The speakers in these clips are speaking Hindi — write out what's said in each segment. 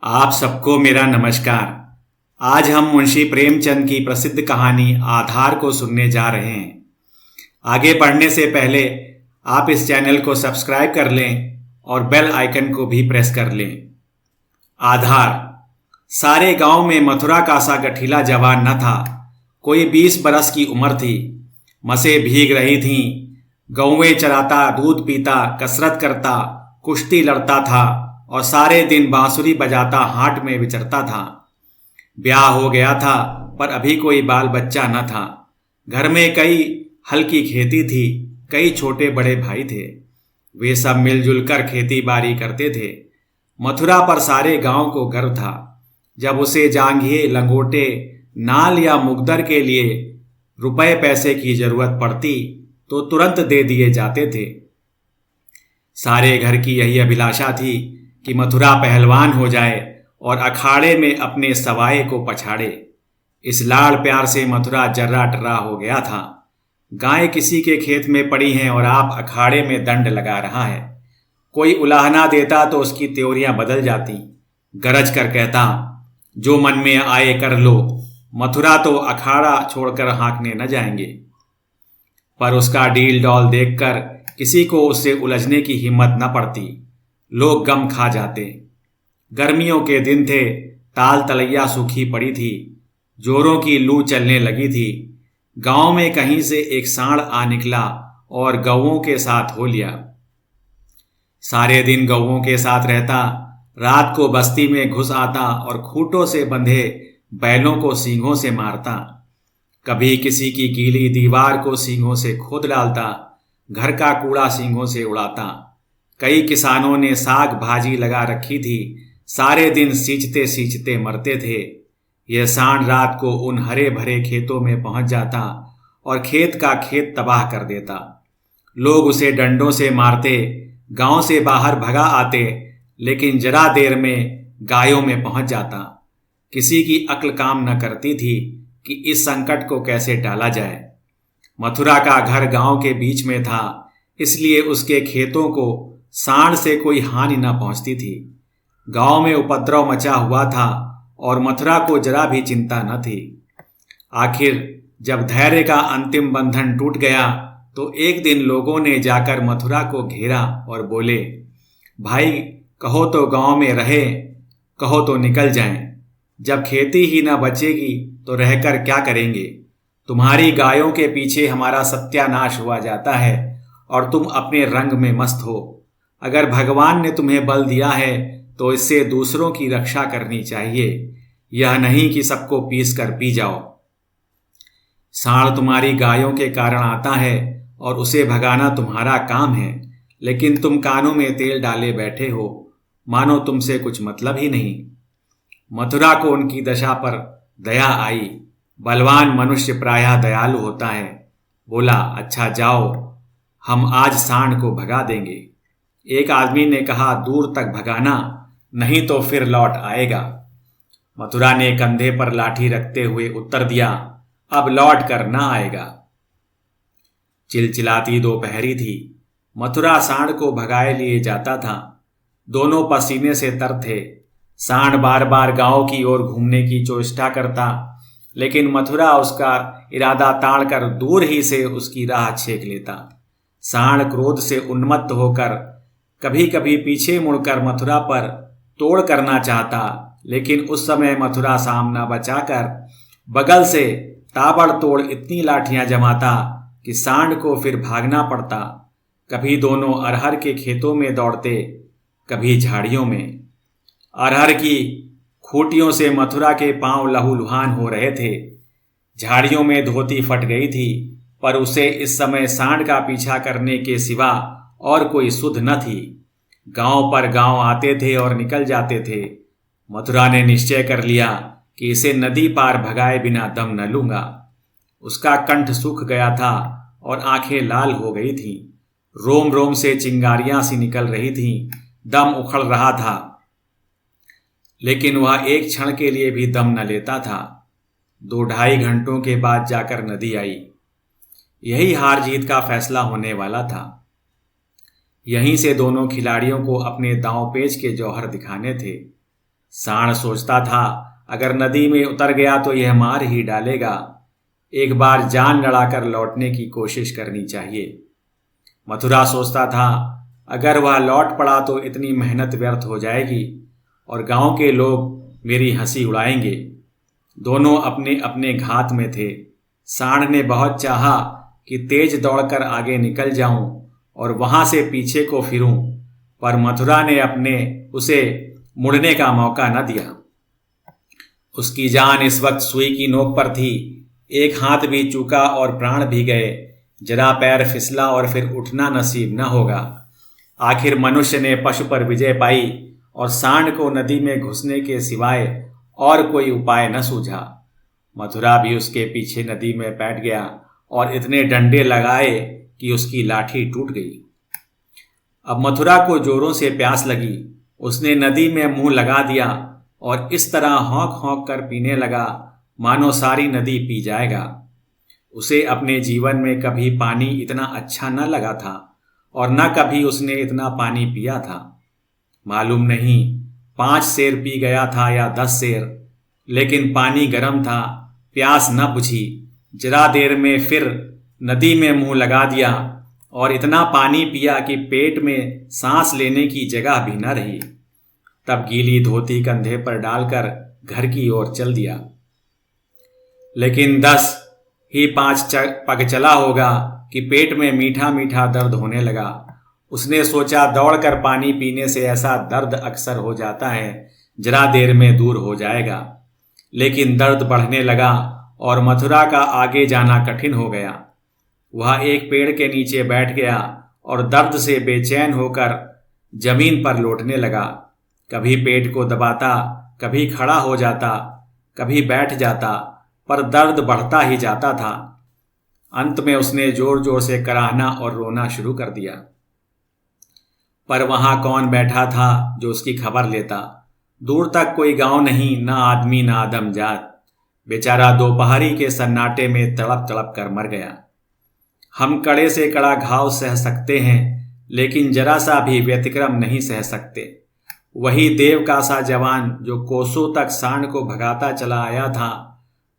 आप सबको मेरा नमस्कार। आज हम मुंशी प्रेमचंद की प्रसिद्ध कहानी आधार को सुनने जा रहे हैं। आगे बढ़ने से पहले आप इस चैनल को सब्सक्राइब कर लें और बेल आइकन को भी प्रेस कर लें। आधार। सारे गांव में मथुरा का सा गठीला जवान न था। कोई 20 बरस की उम्र थी। मसें भीग रही थीं। गौवें चराता, दूध पीता, कसरत करता, कुश्ती लड़ता था और सारे दिन बांसुरी बजाता हाट में विचरता था। ब्याह हो गया था पर अभी कोई बाल बच्चा न था। घर में कई हल्की खेती थी, कई छोटे बड़े भाई थे। वे सब मिलजुल कर खेती बाड़ी करते थे। मथुरा पर सारे गांव को गर्व था। जब उसे जांघिए, लंगोटे, नाल या मुकदर के लिए रुपए पैसे की जरूरत पड़ती तो तुरंत दे दिए जाते थे। सारे घर की यही अभिलाषा थी कि मथुरा पहलवान हो जाए और अखाड़े में अपने सवाए को पछाड़े। इस लाड़ प्यार से मथुरा जर्रा टर्रा हो गया था। गायें किसी के खेत में पड़ी हैं और आप अखाड़े में दंड लगा रहा है। कोई उलाहना देता तो उसकी त्योरियां बदल जाती। गरज कर कहता, जो मन में आए कर लो, मथुरा तो अखाड़ा छोड़कर हाँकने न जाएंगे। पर उसका डील डॉल देखकर किसी को उससे उलझने की हिम्मत न पड़ती। लोग गम खा जाते। गर्मियों के दिन थे। ताल तलैया सूखी पड़ी थी। जोरों की लू चलने लगी थी। गांव में कहीं से एक सांड आ निकला और गौओं के साथ हो लिया। सारे दिन गौओं के साथ रहता। रात को बस्ती में घुस आता और खूंटों से बंधे बैलों को सींगों से मारता। कभी किसी की गीली दीवार को सींगों से खोद डालता। घर का कूड़ा सींगों से उड़ाता। कई किसानों ने साग भाजी लगा रखी थी। सारे दिन सींचते सींचते मरते थे। यह सांड रात को उन हरे भरे खेतों में पहुंच जाता और खेत का खेत तबाह कर देता। लोग उसे डंडों से मारते, गांव से बाहर भगा आते, लेकिन जरा देर में गायों में पहुंच जाता। किसी की अक्ल काम न करती थी कि इस संकट को कैसे टाला जाए। मथुरा का घर गांव के बीच में था, इसलिए उसके खेतों को सांड से कोई हानि न पहुंचती थी। गांव में उपद्रव मचा हुआ था और मथुरा को जरा भी चिंता न थी। आखिर जब धैर्य का अंतिम बंधन टूट गया तो एक दिन लोगों ने जाकर मथुरा को घेरा और बोले, भाई कहो तो गांव में रहे, कहो तो निकल जाएं। जब खेती ही न बचेगी तो रहकर क्या करेंगे। तुम्हारी गायों के पीछे हमारा सत्यानाश हुआ जाता है और तुम अपने रंग में मस्त हो। अगर भगवान ने तुम्हें बल दिया है तो इससे दूसरों की रक्षा करनी चाहिए, यह नहीं कि सबको पीस कर पी जाओ। सांड तुम्हारी गायों के कारण आता है और उसे भगाना तुम्हारा काम है, लेकिन तुम कानों में तेल डाले बैठे हो, मानो तुमसे कुछ मतलब ही नहीं। मथुरा को उनकी दशा पर दया आई। बलवान मनुष्य प्रायः दयालु होता है। बोला, अच्छा जाओ, हम आज सांड को भगा देंगे। एक आदमी ने कहा, दूर तक भगाना, नहीं तो फिर लौट आएगा। मथुरा ने कंधे पर लाठी रखते हुए उत्तर दिया, अब लौट कर ना आएगा। चिलचिलाती दोपहरी थी। मथुरा सांड को भगाए लिए जाता था। दोनों पसीने से तर थे। सांड बार बार गांव की ओर घूमने की चेष्टा करता, लेकिन मथुरा उसका इरादा ताड़कर दूर ही से उसकी राह छेक लेता। सांड क्रोध से उन्मत्त होकर कभी कभी पीछे मुड़कर मथुरा पर तोड़ करना चाहता, लेकिन उस समय मथुरा सामना बचाकर बगल से ताबड़तोड़ इतनी लाठियां जमाता कि सांड को फिर भागना पड़ता। कभी दोनों अरहर के खेतों में दौड़ते, कभी झाड़ियों में। अरहर की खूंटियों से मथुरा के पांव लहूलुहान हो रहे थे। झाड़ियों में धोती फट गई थी, पर उसे इस समय सांड का पीछा करने के सिवा और कोई सुध न थी। गांव पर गांव आते थे और निकल जाते थे। मथुरा ने निश्चय कर लिया कि इसे नदी पार भगाए बिना दम न लूंगा। उसका कंठ सूख गया था और आंखें लाल हो गई थीं। रोम रोम से चिंगारियां सी निकल रही थीं। दम उखड़ रहा था, लेकिन वह एक क्षण के लिए भी दम न लेता था। 2-2.5 घंटों के बाद जाकर नदी आई। यही हार जीत का फैसला होने वाला था। यहीं से दोनों खिलाड़ियों को अपने दांव पेच के जौहर दिखाने थे। सांड सोचता था अगर नदी में उतर गया तो यह मार ही डालेगा, एक बार जान लड़ाकर लौटने की कोशिश करनी चाहिए। मथुरा सोचता था अगर वह लौट पड़ा तो इतनी मेहनत व्यर्थ हो जाएगी और गांव के लोग मेरी हंसी उड़ाएंगे। दोनों अपने अपने घात में थे। सांड ने बहुत चाहा कि तेज दौड़कर आगे निकल जाऊं और वहां से पीछे को फिरूं, पर मथुरा ने उसे मुड़ने का मौका न दिया। उसकी जान इस वक्त सुई की नोक पर थी। एक हाथ भी चूका और प्राण भी गए। जरा पैर फिसला और फिर उठना नसीब न होगा। आखिर मनुष्य ने पशु पर विजय पाई और सांड को नदी में घुसने के सिवाय और कोई उपाय न सूझा। मथुरा भी उसके पीछे नदी में बैठ गया और इतने डंडे लगाए कि उसकी लाठी टूट गई। अब मथुरा को जोरों से प्यास लगी। उसने नदी में मुंह लगा दिया और इस तरह हौंक हौंक कर पीने लगा मानो सारी नदी पी जाएगा। उसे अपने जीवन में कभी पानी इतना अच्छा न लगा था और न कभी उसने इतना पानी पिया था। मालूम नहीं 5 सेर पी गया था या 10 सेर, लेकिन पानी गर्म था, प्यास न बुझी। जरा देर में फिर नदी में मुंह लगा दिया और इतना पानी पिया कि पेट में सांस लेने की जगह भी न रही। तब गीली धोती कंधे पर डालकर घर की ओर चल दिया। लेकिन 10 ही 5 पग चला होगा कि पेट में मीठा मीठा दर्द होने लगा। उसने सोचा दौड़कर पानी पीने से ऐसा दर्द अक्सर हो जाता है, जरा देर में दूर हो जाएगा। लेकिन दर्द बढ़ने लगा और मथुरा का आगे जाना कठिन हो गया। वह एक पेड़ के नीचे बैठ गया और दर्द से बेचैन होकर जमीन पर लौटने लगा। कभी पेट को दबाता, कभी खड़ा हो जाता, कभी बैठ जाता, पर दर्द बढ़ता ही जाता था। अंत में उसने जोर जोर से कराहना और रोना शुरू कर दिया। पर वहां कौन बैठा था जो उसकी खबर लेता? दूर तक कोई गांव नहीं, ना आदमी ना आदमजात। बेचारा दोपहरी के सन्नाटे में तड़प तड़प कर मर गया। हम कड़े से कड़ा घाव सह सकते हैं, लेकिन जरा सा भी व्यतिक्रम नहीं सह सकते। वही देव का सा जवान जो कोसों तक सांड को भगाता चला आया था,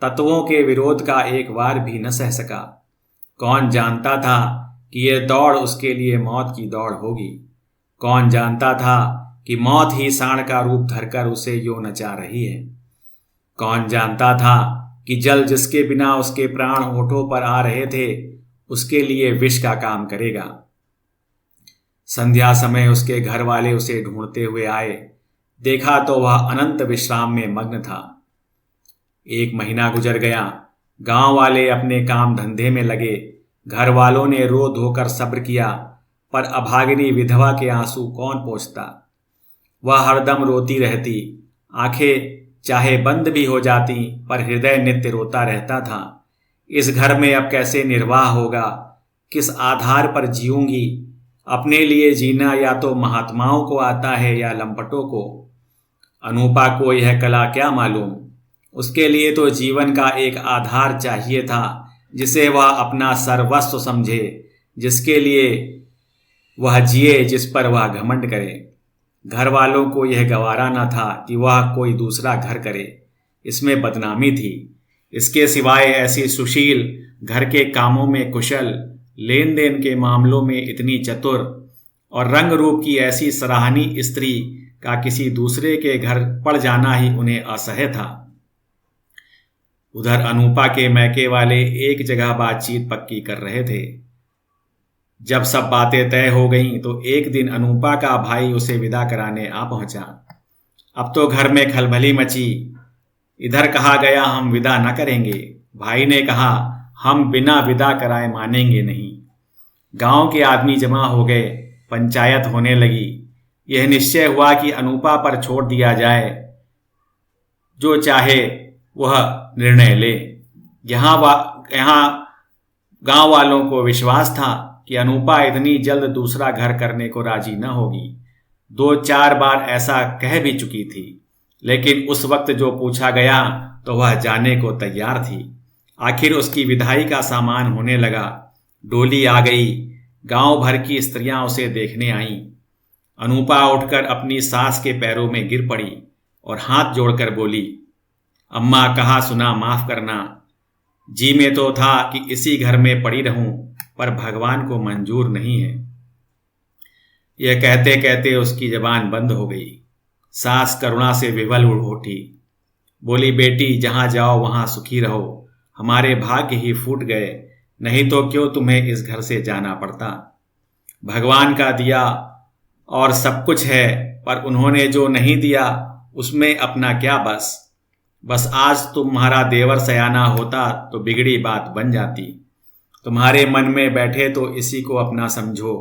तत्वों के विरोध का एक वार भी न सह सका। कौन जानता था कि यह दौड़ उसके लिए मौत की दौड़ होगी? कौन जानता था कि मौत ही सांड का रूप धरकर उसे यूं नचा रही है? कौन जानता था कि जल जिसके बिना उसके प्राण होठों पर आ रहे थे, उसके लिए विष का काम करेगा? संध्या समय उसके घर वाले उसे ढूंढते हुए आए। देखा तो वह अनंत विश्राम में मग्न था। 1 महीना गुजर गया। गांव वाले अपने काम धंधे में लगे। घर वालों ने रो धोकर सब्र किया, पर अभागिनी विधवा के आंसू कौन पोंछता? वह हरदम रोती रहती। आंखें चाहे बंद भी हो जाती, पर हृदय नित्य रोता रहता था। इस घर में अब कैसे निर्वाह होगा? किस आधार पर जीऊंगी? अपने लिए जीना या तो महात्माओं को आता है या लंपटों को। अनूपा को यह कला क्या मालूम? उसके लिए तो जीवन का एक आधार चाहिए था, जिसे वह अपना सर्वस्व समझे, जिसके लिए वह जिए, जिस पर वह घमंड करे। घर वालों को यह गवारा न था कि वह कोई दूसरा घर करे। इसमें बदनामी थी। इसके सिवाय ऐसी सुशील, घर के कामों में कुशल, लेन देन के मामलों में इतनी चतुर और रंग रूप की ऐसी सराहनीय स्त्री का किसी दूसरे के घर पड़ जाना ही उन्हें असह्य था। उधर अनूपा के मैके वाले एक जगह बातचीत पक्की कर रहे थे। जब सब बातें तय हो गईं तो एक दिन अनूपा का भाई उसे विदा कराने आ पहुंचा। अब तो घर में खलबली मची। इधर कहा गया हम विदा न करेंगे। भाई ने कहा हम बिना विदा कराए मानेंगे नहीं। गांव के आदमी जमा हो गए। पंचायत होने लगी। यह निश्चय हुआ कि अनूपा पर छोड़ दिया जाए, जो चाहे वह निर्णय ले। यहाँ गांव वालों को विश्वास था कि अनूपा इतनी जल्द दूसरा घर करने को राजी न होगी। 2-4 बार ऐसा कह भी चुकी थी, लेकिन उस वक्त जो पूछा गया तो वह जाने को तैयार थी। आखिर उसकी विदाई का सामान होने लगा। डोली आ गई। गांव भर की स्त्रियां उसे देखने आईं। अनूपा उठकर अपनी सास के पैरों में गिर पड़ी। और हाथ जोड़कर बोली, अम्मा कहा सुना माफ करना। जी में तो था कि इसी घर में पड़ी रहूं, पर भगवान को मंजूर नहीं है। यह कहते कहते उसकी जबान बंद हो गई। सास करुणा से विवल उठी, बोली, बेटी जहां जाओ वहां सुखी रहो। हमारे भाग्य ही फूट गए, नहीं तो क्यों तुम्हें इस घर से जाना पड़ता। भगवान का दिया और सब कुछ है, पर उन्होंने जो नहीं दिया उसमें अपना क्या बस। बस आज तुम्हारा देवर सयाना होता तो बिगड़ी बात बन जाती। तुम्हारे मन में बैठे तो इसी को अपना समझो।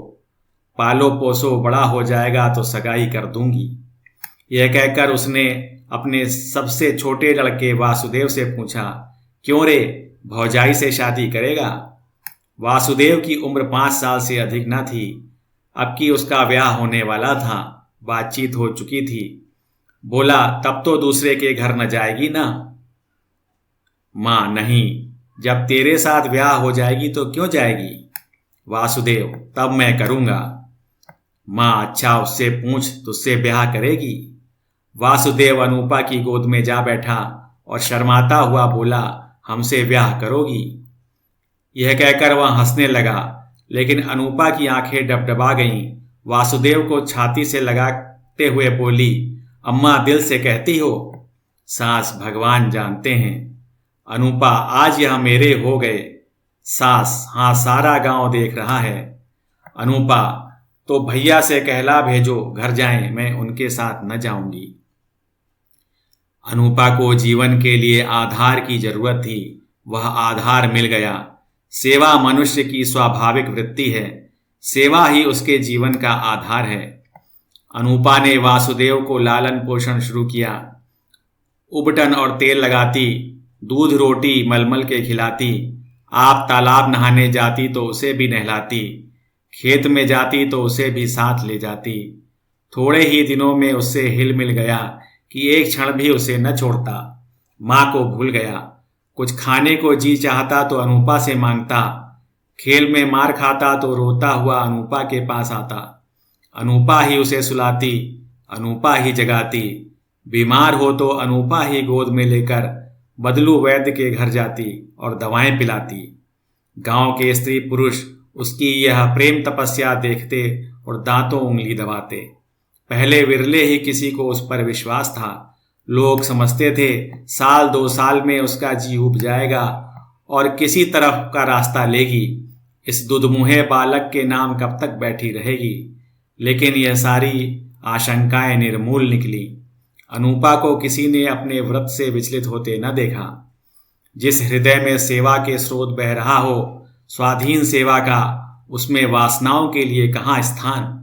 पालो पोसो बड़ा हो जाएगा तो सगाई कर दूंगी। यह कहकर उसने अपने सबसे छोटे लड़के वासुदेव से पूछा, क्यों रे, भौजाई से शादी करेगा। वासुदेव की उम्र 5 साल से अधिक न थी। अब कि उसका ब्याह होने वाला था, बातचीत हो चुकी थी। बोला, तब तो दूसरे के घर न जाएगी ना। मां, नहीं, जब तेरे साथ ब्याह हो जाएगी तो क्यों जाएगी। वासुदेव, तब मैं करूंगा। मां, अच्छा उससे पूछ, तुझसे ब्याह करेगी। वासुदेव अनूपा की गोद में जा बैठा और शर्माता हुआ बोला, हमसे ब्याह करोगी। यह कहकर वह हंसने लगा, लेकिन अनूपा की आंखें डबडबा गईं। वासुदेव को छाती से लगाते हुए बोली, अम्मा दिल से कहती हो। सास, भगवान जानते हैं। अनूपा, आज यह मेरे हो गए। सास, हाँ, सारा गांव देख रहा है। अनूपा, तो भैया से कहला भेजो घर जाएं, मैं उनके साथ न जाऊंगी। अनूपा को जीवन के लिए आधार की जरूरत थी, वह आधार मिल गया। सेवा मनुष्य की स्वाभाविक वृत्ति है, सेवा ही उसके जीवन का आधार है। अनूपा ने वासुदेव को लालन पोषण शुरू किया। उबटन और तेल लगाती, दूध रोटी मलमल के खिलाती। आप तालाब नहाने जाती तो उसे भी नहलाती, खेत में जाती तो उसे भी साथ ले जाती। थोड़े ही दिनों में उससे हिल मिल गया कि एक क्षण भी उसे न छोड़ता। माँ को भूल गया। कुछ खाने को जी चाहता तो अनूपा से मांगता। खेल में मार खाता तो रोता हुआ अनूपा के पास आता। अनूपा ही उसे सुलाती, अनूपा ही जगाती। बीमार हो तो अनूपा ही गोद में लेकर बदलू वैद्य के घर जाती और दवाएं पिलाती। गांव के स्त्री पुरुष उसकी यह प्रेम तपस्या देखते और दांतों उंगली दबाते। पहले विरले ही किसी को उस पर विश्वास था। लोग समझते थे 1-2 साल में उसका जी उब जाएगा और किसी तरफ का रास्ता लेगी। इस दुधमुहे बालक के नाम कब तक बैठी रहेगी। लेकिन यह सारी आशंकाएं निर्मूल निकली। अनूपा को किसी ने अपने व्रत से विचलित होते न देखा। जिस हृदय में सेवा के स्रोत बह रहा हो, स्वाधीन सेवा का, उसमें वासनाओं के लिए कहाँ स्थान।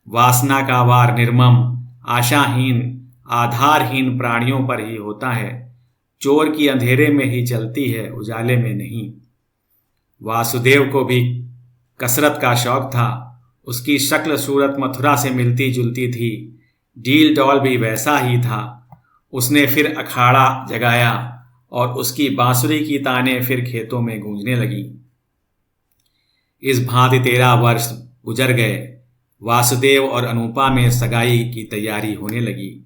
वासना का वार निर्मम, आशाहीन, आधारहीन प्राणियों पर ही होता है। चोर की अंधेरे में ही चलती है, उजाले में नहीं। वासुदेव को भी कसरत का शौक था। उसकी शक्ल सूरत मथुरा से मिलती जुलती थी। डील डॉल भी वैसा ही था। उसने फिर अखाड़ा जगाया और उसकी बांसुरी की तानें फिर खेतों में गूंजने लगी। इस भांति 13 वर्ष गुजर गए। वासुदेव और अनूपा में सगाई की तैयारी होने लगी।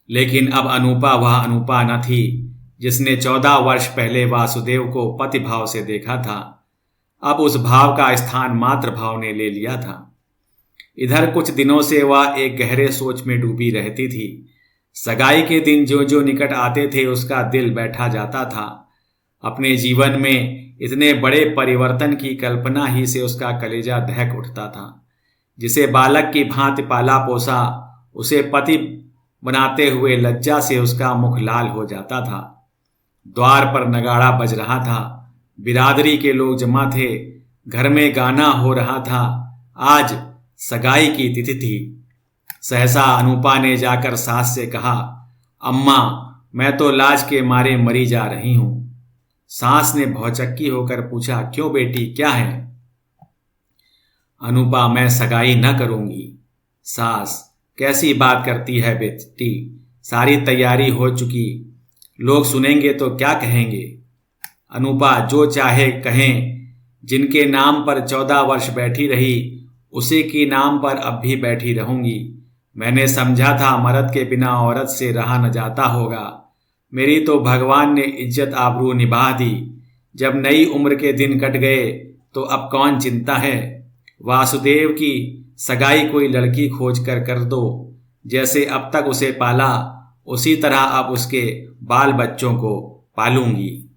लेकिन अब अनूपा वह अनूपा न थी जिसने 14 वर्ष पहले वासुदेव को पति भाव से देखा था। अब उस भाव का स्थान मातृ भाव ने ले लिया था। इधर कुछ दिनों से वह एक गहरे सोच में डूबी रहती थी। सगाई के दिन जो जो निकट आते थे उसका दिल बैठा जाता था। अपने जीवन में इतने बड़े परिवर्तन की कल्पना ही से उसका कलेजा दहक उठता था। जिसे बालक की भांति पाला पोसा, उसे पति बनाते हुए लज्जा से उसका मुख लाल हो जाता था। द्वार पर नगाड़ा बज रहा था। बिरादरी के लोग जमा थे। घर में गाना हो रहा था। आज सगाई की तिथि थी। सहसा अनूपा ने जाकर सास से कहा, अम्मा, मैं तो लाज के मारे मरी जा रही हूं। सास ने भौचक्की होकर पूछा, क्यों बेटी, क्या है। अनूपा, मैं सगाई न करूंगी। सास, कैसी बात करती है बेटी, सारी तैयारी हो चुकी, लोग सुनेंगे तो क्या कहेंगे। अनूपा, जो चाहे कहें, जिनके नाम पर 14 वर्ष बैठी रही उसी के नाम पर अब भी बैठी रहूंगी। मैंने समझा था मर्द के बिना औरत से रहा न जाता होगा। मेरी तो भगवान ने इज्जत आबरू निभा दी। जब नई उम्र के दिन कट गए तो अब कौन चिंता है। वासुदेव की सगाई कोई लड़की खोज कर दो। जैसे अब तक उसे पाला उसी तरह अब उसके बाल बच्चों को पालूंगी।